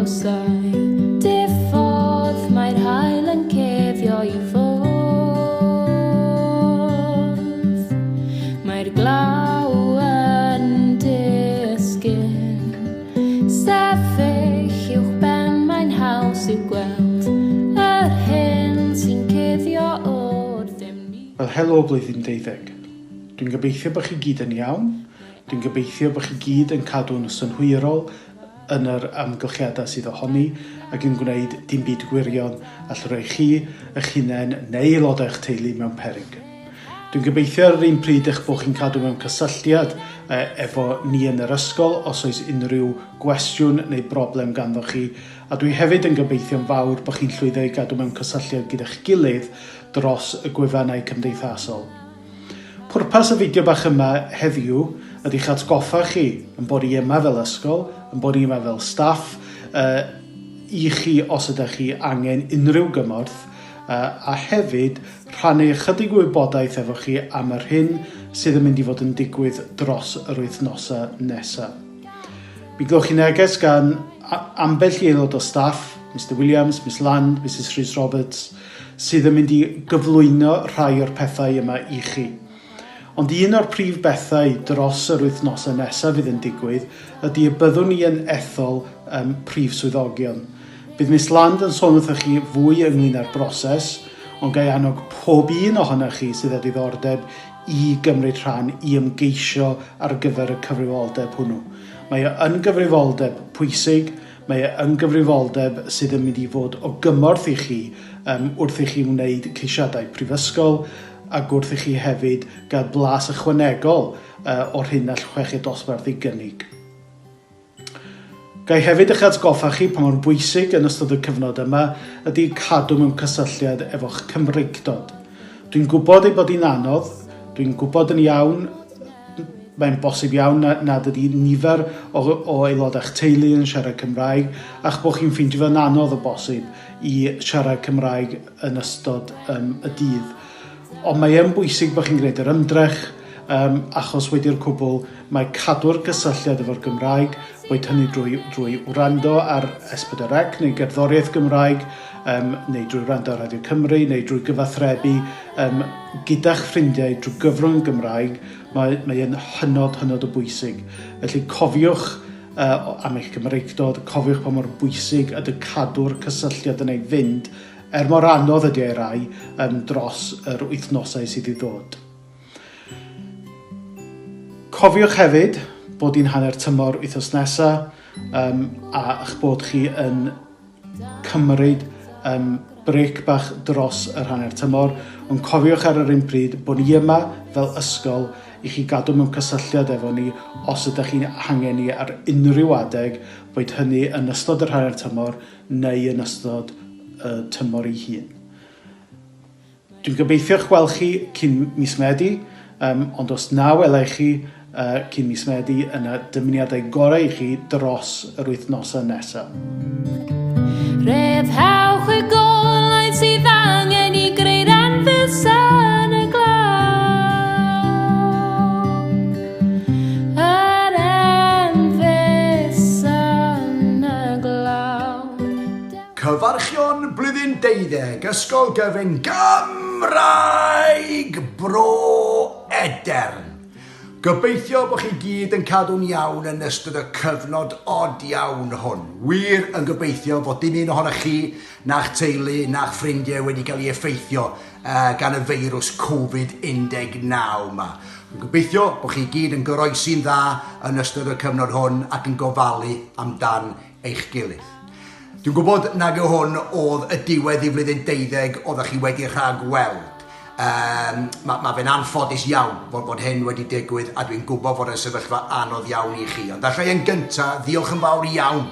drosau. Diffodd mae'r haul yn cefio I ffwrdd. Mae'r glaw yn disgyn. Sefyll uwch ben mae'n haws i'w gweld yr hyn sy'n cuddio o'r ddim ni. Wel, helo blwyddyn 12. Dwi'n gobeithio bod chi gyd yn iawn. Dwi'n gobeithio bod chi gyd yn cadw'n synhwyrol yn yr amgylchiadau sydd ohoni ac yn gwneud dim byd gwirion all roi chi, eich hunain neu aelodau eich teulu mewn peryg. Dwi'n gobeithio ar yr un pryd eich bod chi'n cadw mewn cysylltiad efo ni yn yr ysgol os oes unrhyw gwestiwn neu broblem ganddo chi. A dwi hefyd yn gobeithio'n fawr bod chi'n llwyddo I gadw mewn cysylltiad gyda'ch gilydd dros y gwefannau cymdeithasol. Pwrpas y fideo bach yma heddiw ydych atgoffa chi yn bod I yma fel ysgol, yn bod I yma fel staff, I chi os ydych chi angen unrhyw gymorth, a hefyd rhannu ychydig o wybodaeth efo chi am yr hyn sydd yn mynd I fod yn digwydd dros yr wythnosau nesaf. Mi glywch chi neges gan ambell I aelod o staff, Mr Williams, Miss Land, Mrs Rhys Roberts, sydd yn mynd I gyflwyno rhai o'r pethau yma I chi. Ond un o'r prif bethau dros yr wythnosau nesaf fydd yn digwydd ydy y byddwn ni yn ethol prif swyddogion. Bydd Miss Land yn sôn wrthych chi fwy ynglyn â'r broses, ond gai annog pob un ohonych chi sydd â diddordeb I gymryd rhan I ymgeisio ar gyfer y cyfrifoldeb hwnnw. Mae yn gyfrifoldeb pwysig, mae yn gyfrifoldeb sydd yn mynd I fod o gymorth I chi wrth I chi wneud ceisiadau prifysgol, ac wrth I chi hefyd gael blas ychwanegol o'r hyn all chweched dosbarth I gynnig. Gai hefyd eich atgoffa chi pa mor bwysig yn ystod y cyfnod yma ydy cadw mewn cysylltiad efo'ch Cymreigdod. Dwi'n gwybod ei bod hi'n anodd, dwi'n gwybod yn iawn, mae'n bosib iawn nad ydy nifer o aelodau'ch teulu yn siarad Cymraeg, a'ch bod chi'n ffeindio fo'n anodd o bosib I siarad Cymraeg yn ystod y dydd. Ond mae yn bwysig bod chi'n gwneud yr ymdrech, achos wedi'r cwbl mae cadw'r gysylltiad efo'r Gymraeg, boed hynny drwy wrando ar S4C neu gerddoriaeth Gymraeg, neu drwy wrando ar Radio Cymru, neu drwy gyfathrebu gyda'ch ffrindiau drwy gyfrwng Gymraeg, mae yn hynod o bwysig. Felly cofiwch am eich Cymreigdod, cofiwch pa mor bwysig ydy cadw'r cysylltiad yn ei fynd, mor anodd ydy ei rai dros yr wythnosau sydd I ddod. Cofiwch hefyd bod hi'n hanner tymor wythnos nesaf a eich bod chi yn cymryd brec bach dros yr hanner tymor, ond cofiwch ar yr un pryd bod ni yma fel ysgol I chi gadw mewn cysylltiad efo ni os ydych chi'n angen ni ar unrhyw adeg, boed hynny yn ystod yr hanner tymor neu yn ystod tymor ei hun. Dwi'n gobeithio eich gweld chi cyn mis Medi, ond os na welai chi cyn mis Medi yna dymuniadau gorau I chi dros yr wythnosau nesaf. Rhyddhawch y golau sydd angen I greu'r anfys yn y glaw. Yr anfys yn y glaw. Cyfarchion blwyddyn 12, Ysgol Gyfun Gymraeg Bro Edern. Gobeithio bod chi gyd yn cadw'n iawn yn ystod y cyfnod od iawn hwn. Wir yn gobeithio bod dim un ohonych chi, na'ch teulu, na'ch ffrindiau wedi cael ei effeithio gan y feirws Covid-19 yma. Gobeithio bod chi gyd yn goroesi'n dda yn ystod y cyfnod hwn ac yn gofalu amdan eich gilydd. Dwi'n gwybod nag yw hwn oedd y diwedd I flwyddyn 12 oeddech chi wedi rhagweld. Mae fe'n anffodus iawn bod hyn wedi digwydd a dwi'n gwybod fod yn sefyllfa anodd iawn I chi. Ond allai yn gyntaf ddiolch yn fawr iawn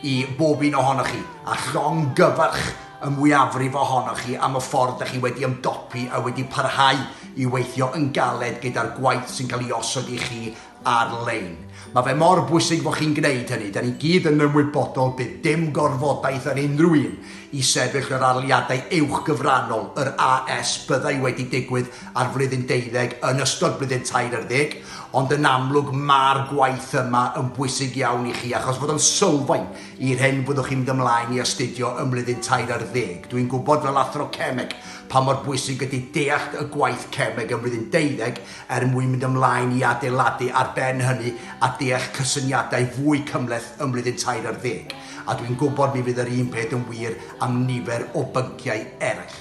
I bob un ohonych chi a llongyfarch y mwyafrif ohonych chi am y ffordd ydych chi wedi ymdopi a wedi parhau I weithio yn galed gyda'r gwaith sy'n cael ei osod I chi ar-lein. Mae fe mor bwysig fod chi'n gwneud hynny. Da ni gyd yn ymwybodol bydd dim gorfodaeth ar unrhyw un i sefyll yr arliadau uwch-gyfrannol, yr AS, byddai wedi digwydd ar flwyddyn 12 yn ystod blwyddyn 13, ond yn amlwg mae'r gwaith yma yn bwysig iawn i chi, achos fod yn sylfaen i'r hyn fyddwch chi'n mynd ymlaen i astudio ym mlwyddyn 13. Dwi'n gwybod fel athro cemeg pa mor bwysig ydy deall y gwaith cemeg ym mlwyddyn 12 mwyn mynd ymlaen i adeiladu ar ben hynny a deall cysyniadau fwy cymleth ym mlwyddyn 13. A dwi'n gwybod mi fydd yr un peth yn wir am nifer o bynciau eraill.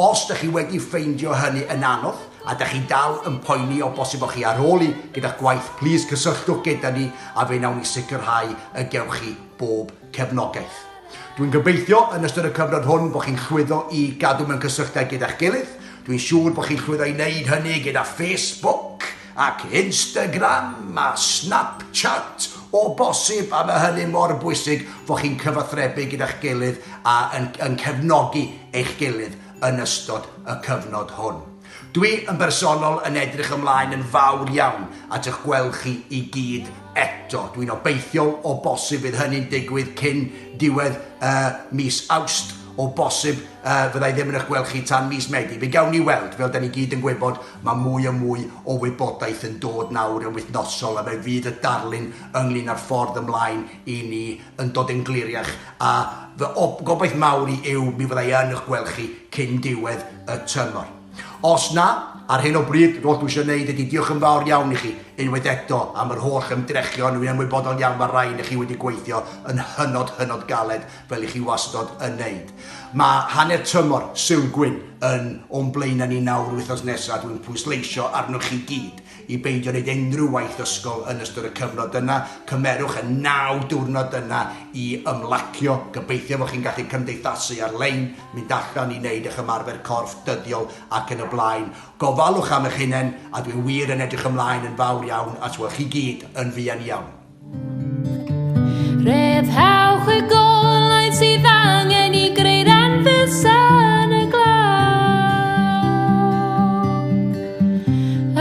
Os ydych chi wedi ffeindio hynny yn anodd, a ydych chi dal yn poeni o bosib o chi ar ôl i gyda'ch gwaith, plis cysylltwch gyda ni a fe wnawn ni sicrhau y gewch chi bob cefnogaeth. Dwi'n gobeithio yn ystod y cyfnod hwn bod chi'n llwyddo i gadw mewn cysylltiad gyda'ch gilydd. Dwi'n siŵr bod chi'n llwyddo i wneud hynny gyda Facebook ac Instagram a Snapchat o bosib, a mae hynny mor bwysig fod chi'n cyfathrebu gyda'ch gilydd a yn cefnogi eich gilydd yn ystod y cyfnod hwn. Dwi yn bersonol yn edrych ymlaen yn fawr iawn at eich gweld chi i gyd eto. Dwi'n obeithiol o bosib fydd hynny'n digwydd cyn diwedd mis Awst. O bosib fyddai ddim yn eich gweld chi tan mis Medi. Fe gawn ni weld, fel da ni gyd yn gwybod, mae mwy a mwy o wybodaeth yn dod nawr yn wythnosol, a fe fydd y darlun ynglyn â'r ffordd ymlaen i ni yn dod yn gliriach. A fy gobaith mawr i yw mi fyddai yn eich gweld chi cyn diwedd y tymor. Os na, ar hyn o bryd, roedd dwi eisiau gwneud ydy diolch yn fawr iawn i chi unwaith eto am yr holl ymdrechion. Dwi'n ymwybodol iawn mae rhain i chi wedi gweithio yn hynod galed fel i chi wastod yn wneud. Mae hanner tymor Sulgwyn o'n blaen ni nawr wythnos nesaf. Dwi'n pwysleisio arnoch chi gyd i beidio wneud unrhyw waith ysgol yn ystod y cyfnod yna. Cymerwch y 9 diwrnod yna i ymlacio. Gobeithio fod chi'n gallu cymdeithasu ar-lein, mynd allan i wneud eich ymarfer corff dyddiol ac yn y blaen. Gofalwch am eich hunain, a dwi'n wir yn edrych ymlaen yn fawr iawn at weld chi gyd yn fuan iawn. Rhyddhawch y golau sydd angen i greu'r anfys yn y glaw.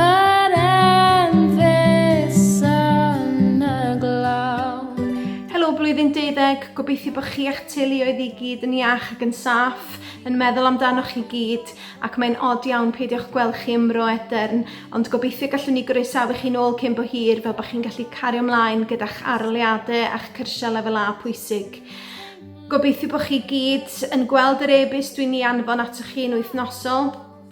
Yr anfys yn y glaw. Helo blwyddyn 12, gobeithio bod chi a'ch teuluoedd i gyd yn iach ac yn saff, yn meddwl amdanoch chi gyd, ac mae'n od iawn peidiwch gweld chi ymro edern, ond gobeithio gallwn ni groesawu chi nôl cyn bo hir fel bod chi'n gallu cario ymlaen gyda'ch aroliadau a'ch cyrsiau lefel A pwysig. Gobeithio bod chi gyd yn gweld yr e-byst dwi'n ei anfon atoch chi yn wythnosol.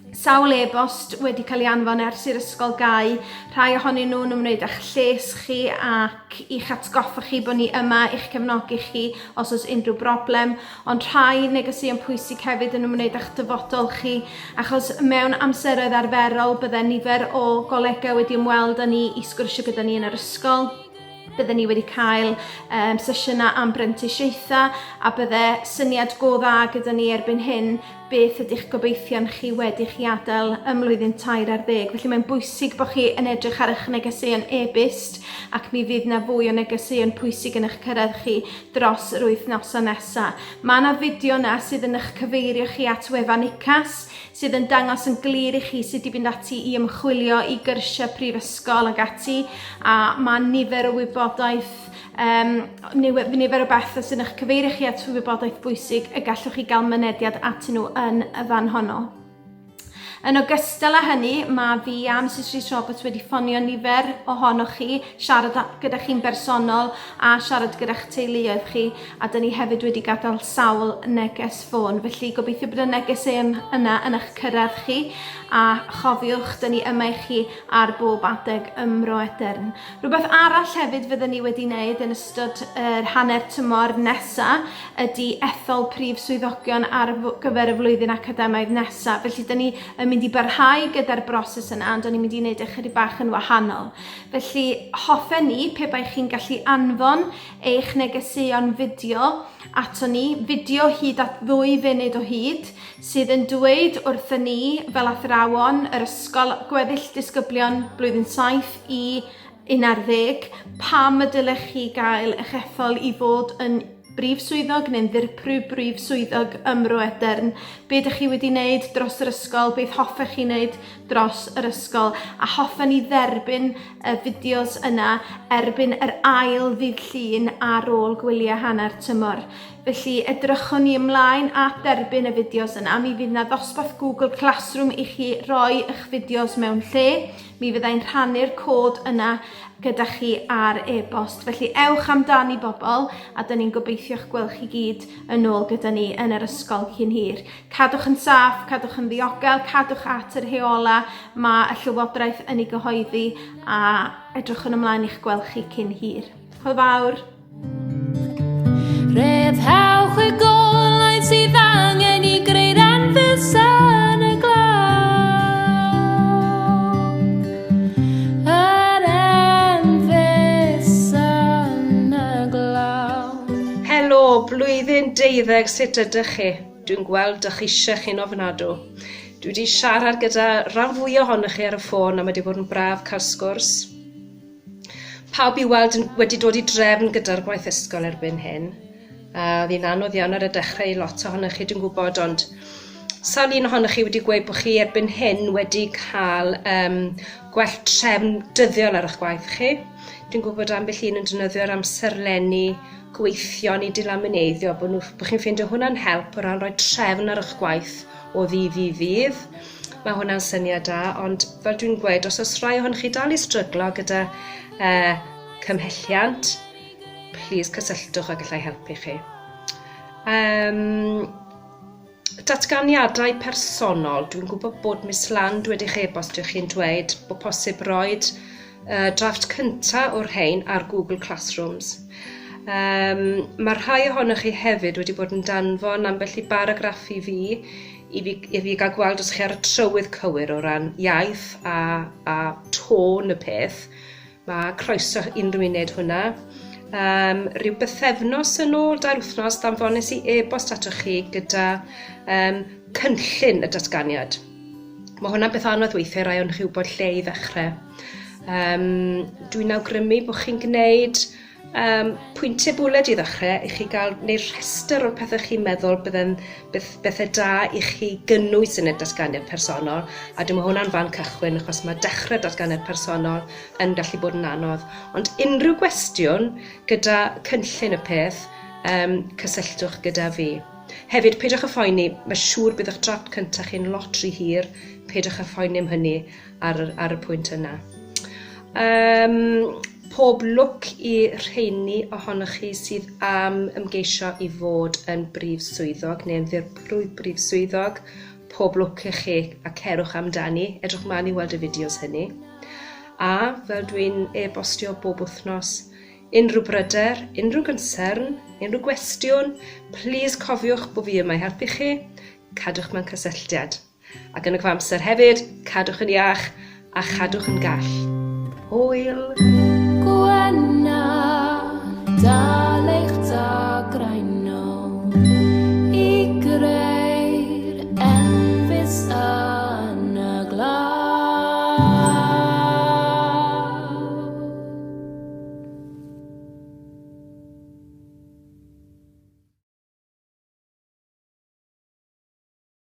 Sawl e-bost wedi cael ei anfon ers i'r ysgol gau. Rhai ohonyn nhw'n ymwneud â'ch lles chi ac i'ch atgoffa chi bod ni yma i'ch cefnogi chi os oes unrhyw broblem, ond rhai negeseuon pwysig hefyd yn ymwneud â'ch dyfodol chi, achos mewn amseroedd arferol bydde nifer o golegau wedi ymweld â ni i sgwrsio gyda ni yn yr ysgol. Bydden ni wedi cael sesiynau am brentisiaethau a bydde syniad go dda gyda ni erbyn hyn beth ydych gobeithio'n chi wedi chi adael ym mlwyddyn 13. Felly mae'n bwysig bod chi yn edrych ar eich negeseuon e-byst ac mi fydd na fwy o negeseuon pwysig yn eich cyrraedd chi dros yr wythnosau nesaf. Mae yna fideo yna sydd yn eich cyfeirio chi at wefan ICAS sydd yn dangos yn glir i chi sydd wedi fynd ati i ymchwilio i gyrsiau prifysgol ac ati, a mae nifer o wybodaeth nifer o bethau sy'n eich cyfeirio chi at wybodaeth bwysig y gallwch chi gael mynediad atyn nhw yn y fan honno. Yn ogystal â hynny, mae fi a Mrs Rhys Roberts wedi ffonio nifer ohonoch chi, siarad gyda chi'n bersonol a siarad gyda'ch teuluoedd chi, a dyn ni hefyd wedi gadael sawl neges ffôn. Felly gobeithio bod y negeseuon yna yn eich cyrraedd chi, a chofiwch dyn ni yma i chi ar bob adeg ymro edern. Rhywbeth arall hefyd fyddwn ni wedi wneud yn ystod yr hanner tymor nesaf ydy ethol prif swyddogion ar gyfer y flwyddyn academaidd nesaf. Felly dyn ni yn mynd i barhau gyda'r broses yna, ond o'n i'n mynd i wneud ychydig bach yn wahanol. Felly hoffen ni pe bai chi'n gallu anfon eich negeseuon fideo ato ni, fideo hyd at 2 funud o hyd, sydd yn dweud wrthyn ni fel athrawon yr ysgol gweddill disgyblion blwyddyn 7 i 11, pam y dylech chi gael eich ethol i fod yn brif swyddog neu'n ddirprwy brif swyddog ym Mro Edern. Be ydych chi wedi wneud dros yr ysgol, beth hoffech chi wneud dros yr ysgol, a hoffen ni dderbyn y fideos yna erbyn yr ail ddydd Llun ar ôl gwyliau hanner tymor. Felly edrychwn ni ymlaen at derbyn y fideos yna. Mi fydd na ddosbarth Google Classroom i chi roi eich fideos mewn lle. Mi fyddai'n rhannu'r cod yna gyda chi ar e-bost. Felly ewch amdani bobl, a dyn ni'n gobeithio'ch gweld chi gyd yn ôl gyda ni yn yr ysgol cyn hir. Cadwch yn saff, cadwch yn ddiogel, cadwch at yr heola. Mae y Llywodraeth yn ei gyhoeddi a edrychwn ymlaen i'ch gweld chi cyn hir. Hwyl fawr. Rhyddhawch y golau sydd angen i greu'r anfys yn y glaw. Yr anfys yn y glaw. Helo, blwyddyn 12, sut ydych chi? Dwi'n gweld ych eisiau chi'n ofnadw. Dwi wedi siarad gyda rhan fwy ohonych chi ar y ffôn a mae wedi bod yn braf cael sgwrs. Pawb i weld wedi dod i drefn gyda'r gwaith ysgol erbyn hyn. Oedd hi'n anodd iawn ar y dechrau i lot ohonych chi, dwi'n gwybod, ond sawl un ohonych chi wedi gweud bod chi erbyn hyn wedi cael gwell trefn dyddiol ar eich gwaith chi. Dwi'n gwybod ambell un yn defnyddio'r amserlenni gweithio ni dilamuneiddio, bod chi'n ffeindio hwnna'n help o ran rhoi trefn ar eich gwaith o ddydd i ddydd. Mae hwnna'n syniad da, ond fel dwi'n gweud, os oes rhai ohonych chi dal i stryglo gyda cymhelliant, please cysylltwch a gallai helpu chi. Datganiadau personol. Dwi'n gwybod bod Miss Land wedi'ch e-bostio chi'n dweud bod posib roed drafft cyntaf o'r rhain ar Google Classrooms. Mae rhai ohonych chi hefyd wedi bod yn danfon ambell i baragraff i fi gael gweld os chi ar y trywydd cywir o ran iaith a tôn y peth. Mae croeso unrhyw un wneud hwnna. Rhyw bythefnos yn ôl, 2 wythnos, danfones i e-bost atoch chi gyda cynllun y datganiad. Mae hwnna'n beth anodd weithiau rai o'n chi wybod lle i ddechrau. Dwi'n awgrymu bod chi'n gwneud pwyntiau bwled i ddechrau i chi gael neu rhestr o'r pethau chi'n meddwl bethau da i chi gynnwys yn y datganiad personol, a dwi'n meddwl hwnna'n fan cychwyn achos mae dechrau datganiad personol yn gallu bod yn anodd. Ond unrhyw gwestiwn gyda cynllun y peth, cysylltwch gyda fi. Hefyd, peidiwch y phoeni, mae siŵr bydd eich drafft cyntaf chi'n lot rhy hir, peidiwch y phoeni am hynny ar y pwynt yna. Pob lwc i rheini ohonych chi sydd am ymgeisio i fod yn brif swyddog neu'n ddirprwy brif swyddog. Pob lwc i chi a cerwch amdani, edrych mlaen i weld y fideos hynny. A fel dwi'n e-bostio bob wythnos, unrhyw bryder, unrhyw gonsern, unrhyw gwestiwn, please cofiwch bod fi yma i helpu chi, cadwch mewn cysylltiad. Ac yn y cyfamser hefyd, cadwch yn iach a chadwch yn gall. Hwyl! Gwenna da